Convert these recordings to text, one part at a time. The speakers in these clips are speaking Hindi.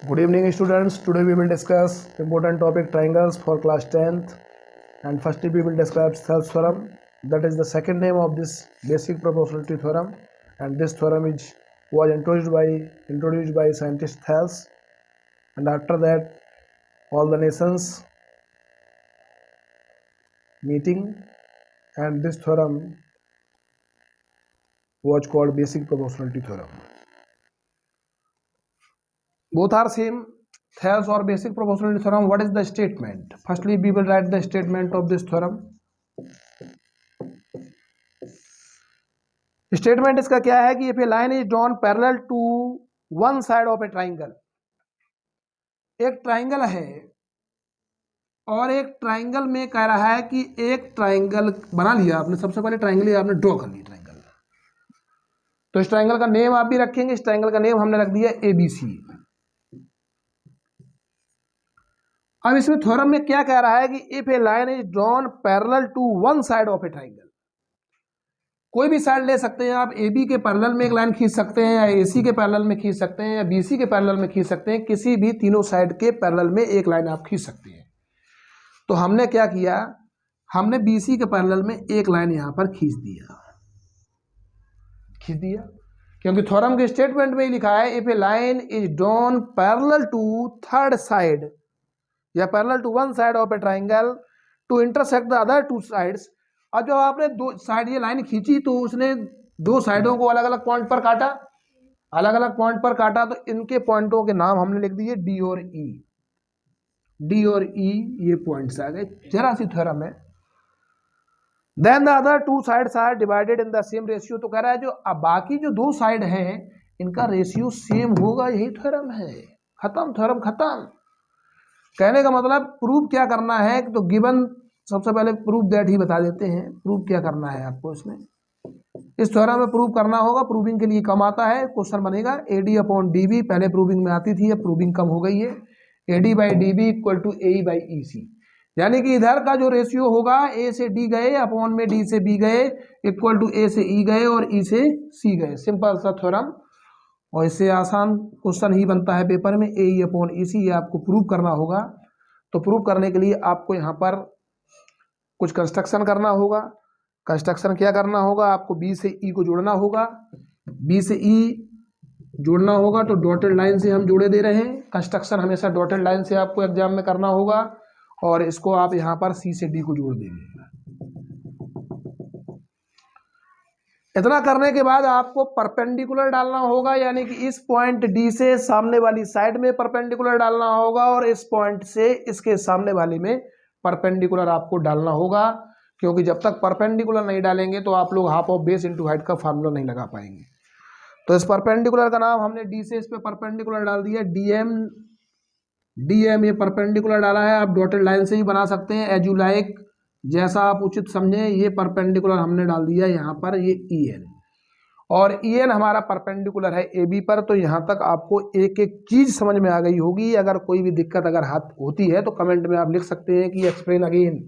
Good evening, students. Today we will discuss important topic triangles for class 10th. And firstly, we will describe Thales theorem. That is the second name of this basic proportionality theorem. And this theorem was introduced by scientist Thales. And after that, all the nations meeting, and this theorem was called basic proportionality theorem. Both are same. Thales or basic proportionality theorem. What is the statement? Firstly, we will write the statement of this theorem. Statement इसका क्या है कि if a line is drawn parallel to one side of a triangle, एक ट्राइंगल है और एक ट्राइंगल में कह रहा है कि एक ट्राइंगल बना लिया आपने, सबसे पहले ट्राइंगल आपने ड्रॉ कर लिया ट्राइंगल, तो इस ट्राइंगल का नेम आप भी रखेंगे। इस ट्राइंगल का नेम हमने रख दिया ABC। अब इसमें थ्योरम में क्या कह रहा है कि if a line is drawn parallel to one side of a triangle, कोई भी साइड ले सकते हैं आप, AB के पैरेलल में एक लाइन खींच सकते हैं, या AC के पैरेलल में खींच सकते हैं, या BC के पैरेलल में खींच सकते हैं, किसी भी तीनों साइड के पैरेलल में एक लाइन आप खींच सकते हैं। तो हमने क्या किया, हमने BC के पैरेलल में एक लाइन यहां पर खींच दिया, क्योंकि थ्योरम के स्टेटमेंट में ही लिखा है if a line is drawn parallel to third side या parallel to one side of a triangle to intersect the other two sides. अब जब आपने दो साइड ये लाइन खींची तो उसने दो साइडों को अलग अलग पॉइंट पर काटा, तो इनके पॉइंटों के नाम हमने लिख दिए D और E, ये पॉइंट्स आ गए। जरा सी थ्योरम है। Then the other two sides are divided in the same ratio, तो कह रहा है जो अब बाकी जो दो साइड हैं इनका रेशियो सेम होगा, यही थ्योरम है। खत्म, थ्योरम खत्म। कहने का मतलब प्रूव क्या करना है, तो गिवन सबसे पहले प्रूव दैट ही बता देते हैं। प्रूव क्या करना है आपको इसमें, इस थ्योरम में प्रूव करना होगा। प्रूविंग के लिए कम आता है, क्वेश्चन बनेगा AD/DB, पहले प्रूविंग में आती थी, अब प्रूविंग कम हो गई है। AD/DB equal to AE by EC, यानी कि इधर का जो रेशियो होगा A से D गए अपॉन में D से B गए इक्वल टू A से E गए और E से C गए। सिंपल सा थ्योरम, और इससे आसान क्वेश्चन ही बनता है पेपर में। AE/EC ये आपको प्रूव करना होगा। तो प्रूव करने के लिए आपको यहाँ पर कुछ कंस्ट्रक्शन करना होगा। कंस्ट्रक्शन क्या करना होगा, आपको B से E को जोड़ना होगा। B से E जोड़ना होगा तो डॉटेड लाइन से हम जोड़े दे रहे हैं। कंस्ट्रक्शन हमेशा डॉटेड लाइन से आपको एग्जाम में करना होगा, और इसको आप यहाँ पर C से D को जोड़ देंगे। इतना करने के बाद आपको परपेंडिकुलर डालना होगा, यानी कि इस पॉइंट D से सामने वाली साइड में परपेंडिकुलर डालना होगा, और इस पॉइंट से इसके सामने वाली में परपेंडिकुलर आपको डालना होगा, क्योंकि जब तक परपेंडिकुलर नहीं डालेंगे तो आप लोग half of base into height का फार्मूला नहीं लगा पाएंगे। तो इस परपेंडिकुलर का नाम हमने D से इस पे परपेंडिकुलर डाल दिया, DM ये परपेंडिकुलर डाला है। आप डॉटेड लाइन से ही बना सकते हैं, एज यू लाइक, जैसा आप उचित समझें। ये परपेंडिकुलर हमने डाल दिया यहाँ पर, ये EN, और EN हमारा परपेंडिकुलर है AB पर। तो यहाँ तक आपको एक एक चीज समझ में आ गई होगी। अगर कोई भी दिक्कत अगर हाथ होती है तो कमेंट में आप लिख सकते हैं कि एक्सप्लेन अगेन,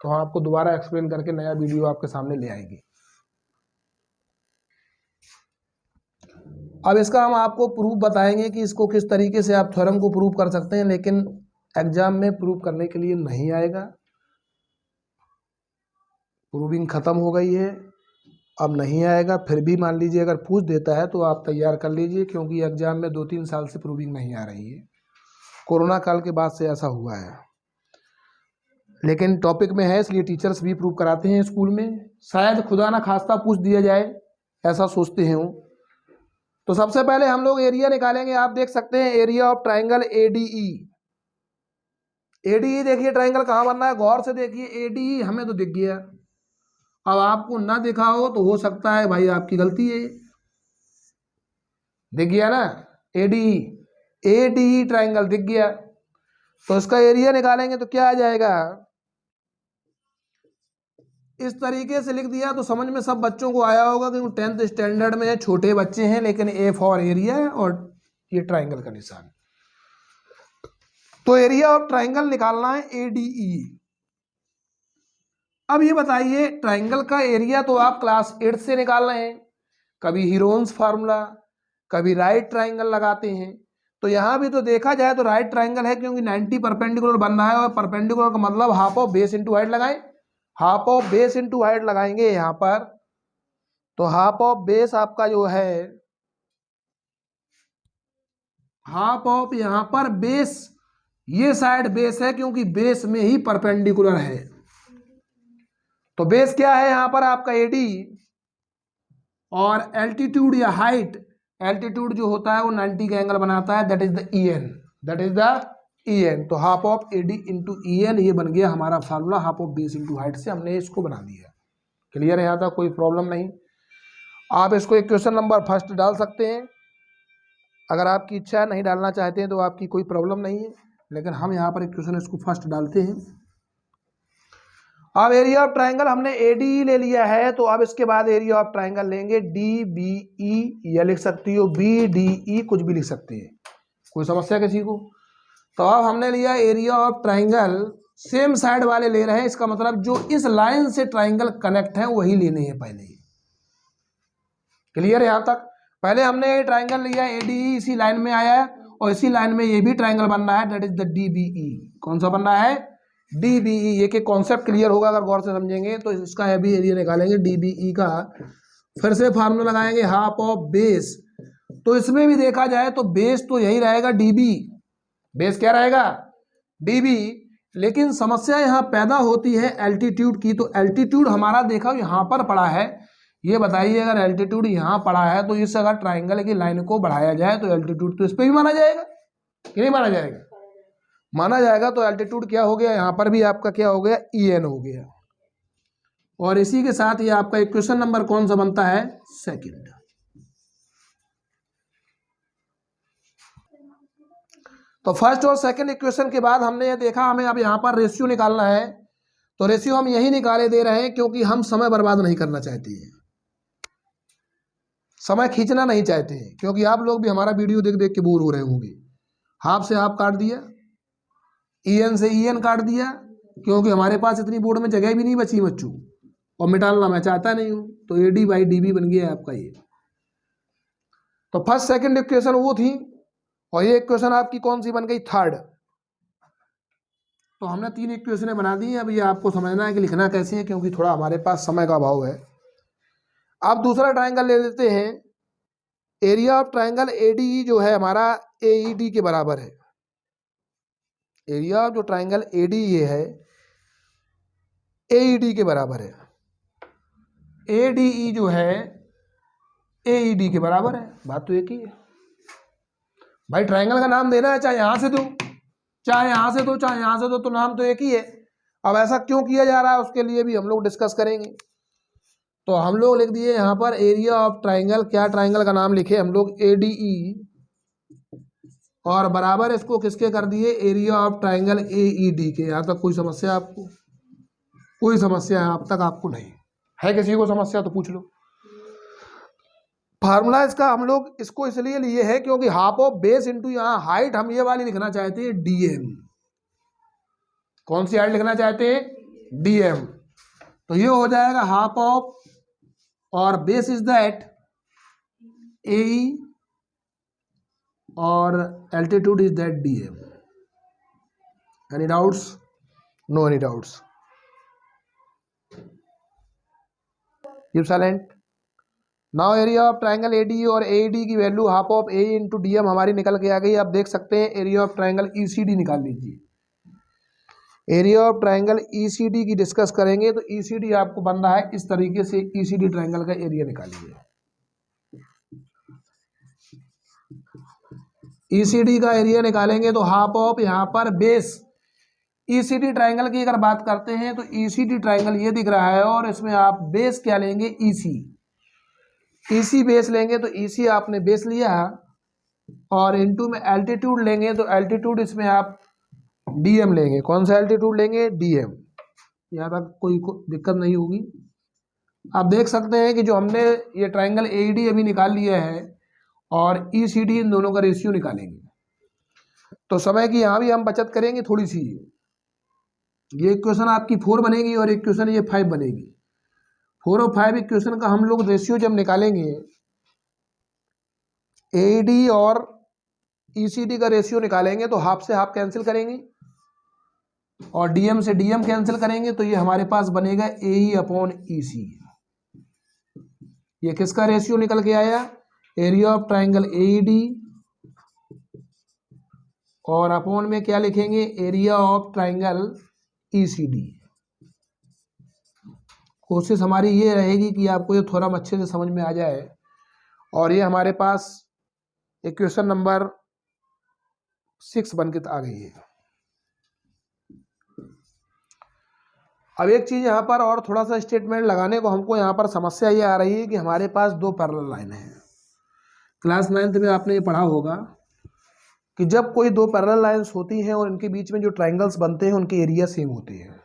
तो हम आपको दोबारा एक्सप्लेन करके नया वीडियो आपके सामने ले आएंगे। अब इसका हम आपको प्रूफ बताएंगे कि इसको किस तरीके से आप थ्योरम को प्रूव कर सकते हैं, लेकिन एग्जाम में प्रूव करने के लिए नहीं आएगा। प्रूविंग खत्म हो गई है, अब नहीं आएगा। फिर भी मान लीजिए अगर पूछ देता है तो आप तैयार कर लीजिए, क्योंकि एग्जाम में 2-3 साल से प्रूविंग नहीं आ रही है। कोरोना काल के बाद से ऐसा हुआ है, लेकिन टॉपिक में है इसलिए टीचर्स भी प्रूव कराते हैं स्कूल में। शायद खुदा ना खास्ता पूछ दिया जाए, ऐसा सोचते हैं वो। तो सबसे पहले हम लोग एरिया निकालेंगे। आप देख सकते हैं area of triangle ADE। ADE देखिए ट्राइंगल कहाँ बन रहा है, गौर से देखिए। ADE हमें तो दिख गया, अब आपको ना दिखा हो तो हो सकता है भाई आपकी गलती है। दिख गया ना, ADE ट्राइंगल दिख गया। तो इसका एरिया निकालेंगे तो क्या आ जाएगा, इस तरीके से लिख दिया तो समझ में सब बच्चों को आया होगा, क्योंकि 10th स्टैंडर्ड में छोटे बच्चे हैं। लेकिन A फॉर एरिया और ये ट्राइंगल का निशान। तो एरिया ऑफ ट्राइंगल निकालना है ADE। अब ये बताइए, ट्राइंगल का एरिया तो आप क्लास 8 से निकाल रहे हैं, कभी हीरोन्स फार्मूला, कभी राइट ट्राइंगल लगाते हैं। तो यहाँ भी तो देखा जाए तो राइट ट्राइंगल है, क्योंकि 90 परपेंडिकुलर बन रहा है, और परपेंडिकुलर का मतलब half of base into height लगाएं, half of base into height लगाएंगे यहाँ पर। तो हाफ ऑफ बेस आपका जो है, हाफ ऑफ यहाँ पर बेस, ये साइड बेस है क्योंकि बेस में ही परपेंडिकुलर है। तो बेस क्या है यहाँ पर आपका एडी, और एल्टीट्यूड या हाइट, एल्टीट्यूड जो होता है वो 90 का एंगल बनाता है, that is the E N, that is the E N. तो half of A D into E N, ये बन गया हमारा formula half of base into height से हमने इसको बना दिया। क्लियर है यहाँ तक, कोई प्रॉब्लम नहीं। आप इसको इक्वेशन नंबर फर्स्ट डाल सकते हैं, अगर आपकी इच्छा है, नहीं डालना चाहते हैं तो आपकी कोई प्रॉब्लम नहीं है, लेकिन हम यहाँ पर इक्वेशन इसको फर्स्ट डालते हैं। अब एरिया ऑफ ट्राइंगल हमने एडी ले लिया है, तो अब इसके बाद एरिया ऑफ ट्राइंगल लेंगे डी बी ई, या लिख सकती हो बी डी ई, कुछ भी लिख सकते हैं, कोई समस्या किसी को। तो अब हमने लिया area of triangle, same side वाले ले रहे हैं, इसका मतलब जो इस लाइन से ट्राइंगल कनेक्ट है वही लेने हैं पहले ही। क्लियर है यहाँ तक? पहले हमने ये ट्राइंगल लिया एडी, इसी लाइन में आया है, और इसी लाइन में ये भी ट्राइंगल बन रहा है, दैट इज द डीबीई। कौन सा बन रहा है? डीबीई। ये के कॉन्सेप्ट क्लियर होगा अगर गौर से समझेंगे, तो इसका अभी एरिया निकालेंगे डीबीई का, फिर से फार्मूला लगाएंगे हाफ ऑफ बेस। तो इसमें भी देखा जाए तो बेस तो यही रहेगा डीबी, बेस क्या रहेगा? डीबी। लेकिन समस्या यहाँ पैदा होती है एल्टीट्यूड की। तो एल्टीट्यूड हमारा देखा यहाँ पर पड़ा है, ये बताइए अगर एल्टीट्यूड यहाँ पड़ा है तो इस अगर ट्राइंगल की लाइन को बढ़ाया जाए तो एल्टीट्यूड तो इस पर भी माना जाएगा कि नहीं माना जाएगा? माना जाएगा। तो एल्टीट्यूड क्या हो गया यहाँ पर भी आपका, क्या हो गया? ईएन हो गया। और इसी के साथ ये आपका इक्वेशन नंबर कौन सा बनता है? सेकंड। तो फर्स्ट और सेकंड इक्वेशन के बाद हमने ये देखा हमें अब यहाँ पर रेशियो निकालना है। तो रेशियो हम यही निकाले दे रहे हैं क्योंकि हम समय बर्बाद नहीं करना चाहते हैं, समय खींचना नहीं चाहते हैं, क्योंकि आप लोग भी हमारा वीडियो देख देख के बोर हो रहे होंगे। हाफ से हाफ काट दिया, ईएन से ईएन काट दिया, क्योंकि हमारे पास इतनी बोर्ड में जगह भी नहीं बची बच्चों, और मिटाना मैं चाहता नहीं हूं। तो एडी बाई डीबी बन गया आपका ये। तो फर्स्ट सेकंड इक्वेशन वो थी, और ये इक्वेशन आपकी कौन सी बन गई? थर्ड। तो हमने 3 इक्वेशनें बना दी हैं। अब ये आपको समझना है कि लिखना कैसे है, क्योंकि थोड़ा हमारे पास समय का अभाव है। अब दूसरा ट्राइंगल ले लेते हैं। एरिया ऑफ ट्राइंगल एडीई जो है हमारा एईडी के बराबर है। एरिया ऑफ जो ट्राइंगल एडी ये है एईडी के बराबर है। एडीई जो है एईडी के बराबर है। बात तो एक ही है भाई। ट्राइंगल का नाम देना है, चाहे यहां से दो, चाहे यहां से दो, चाहे यहां से दो, तो नाम तो एक ही है। अब ऐसा क्यों किया जा रहा है उसके लिए भी हम लोग डिस्कस करेंगे। तो हम लोग लिख दिए यहाँ पर एरिया ऑफ ट्राइंगल, क्या ट्राइंगल का नाम लिखे हम लोग? एडीई, और बराबर इसको किसके कर दिए? एरिया ऑफ ट्राइंगल एईडी के। यहाँ तक कोई समस्या आपको? कोई समस्या है अब तक आपको नहीं है? किसी को समस्या तो पूछ लो। फार्मूला इसका हम लोग इसको इसलिए लिए है क्योंकि हाफ ऑफ बेस इंटू यहाँ हाइट हम ये वाली लिखना चाहते हैं डीएम। कौन सी हाइट लिखना चाहते हैं? डीएम। तो ये हो जाएगा हाफ ऑफ, और बेस इज दैट एई, और altitude is that DM. Any doubts? No any doubts? Keep silent. Now area of triangle AD और एडी की value half of A into DM हमारी निकल के आ गई। आप देख सकते हैं एरिया ऑफ ट्राइंगल ईसीडी निकाल लीजिए। एरिया ऑफ ट्राइंगल ईसीडी की डिस्कस करेंगे। तो ईसीडी आपको बन रहा है इस तरीके से, ईसीडी ट्राइंगल का एरिया निकालिए। ईसीडी का एरिया निकालेंगे तो हाफ ऑफ यहाँ पर बेस, ईसीडी ट्राइंगल की अगर बात करते हैं तो ईसीडी ट्राइंगल ये दिख रहा है, और इसमें आप बेस क्या लेंगे? ईसी। ईसी बेस लेंगे तो ईसी आपने बेस लिया, और इनटू में एल्टीट्यूड लेंगे तो एल्टीट्यूड इसमें आप डीएम लेंगे। कौन सा एल्टीट्यूड लेंगे? डीएम। यहाँ तक कोई दिक्कत नहीं होगी। आप देख सकते हैं कि जो हमने ये ट्राइंगल एईडी अभी निकाल लिया है और ईसीडी, इन दोनों का रेशियो निकालेंगे। तो समय की यहाँ भी हम बचत करेंगे थोड़ी सी। ये इक्वेशन आपकी 4 बनेगी और इक्वेशन ये 5 बनेगी। 4 और 5 इक्वेशन का हम लोग रेशियो जब निकालेंगे एईडी और ECD का रेशियो निकालेंगे तो हाफ से हाफ कैंसिल करेंगे और DM से DM कैंसिल करेंगे तो ये हमारे पास बनेगा AE/EC। ये किसका रेशियो निकल के आया? एरिया ऑफ ट्राइंगल AED और अपॉन में क्या लिखेंगे? Area of triangle ECD। कोशिश हमारी ये रहेगी कि आपको ये थोड़ा अच्छे से समझ में आ जाए। और ये हमारे पास इक्वेशन नंबर 6 बन के आ गई है। अब एक चीज यहाँ पर और थोड़ा सा स्टेटमेंट लगाने को हमको यहाँ पर समस्या ये आ रही है कि हमारे पास दो पैरेलल लाइन है। क्लास 9th में आपने ये पढ़ा होगा कि जब कोई दो पैरेलल लाइंस होती हैं और इनके बीच में जो ट्राइंगल्स बनते हैं उनके एरिया सेम होते हैं।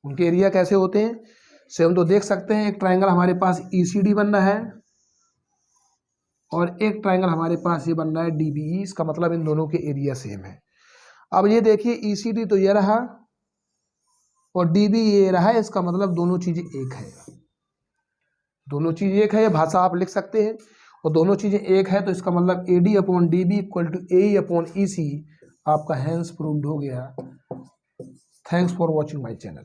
उनके एरिया कैसे होते हैं? सेम तो देख सकते हैं, एक ट्राइंगल हमारे पास ECD बन रहा है और एक ट्राइंगल हमारे पास ये बन रहा है DBE। इसका मतलब इन दोनों के एरिया सेम है। अब ये देखिए ECD तो ये रहा और DBE ये रहा है, इसका मतलब दोनों चीजें एक है। दोनों चीज एक है, ये भाषा आप लिख सकते हैं। और दोनों चीजें एक है तो इसका मतलब AD/DB = AE/EC आपका हैंस प्रूव्ड हो गया। Thanks for watching my channel.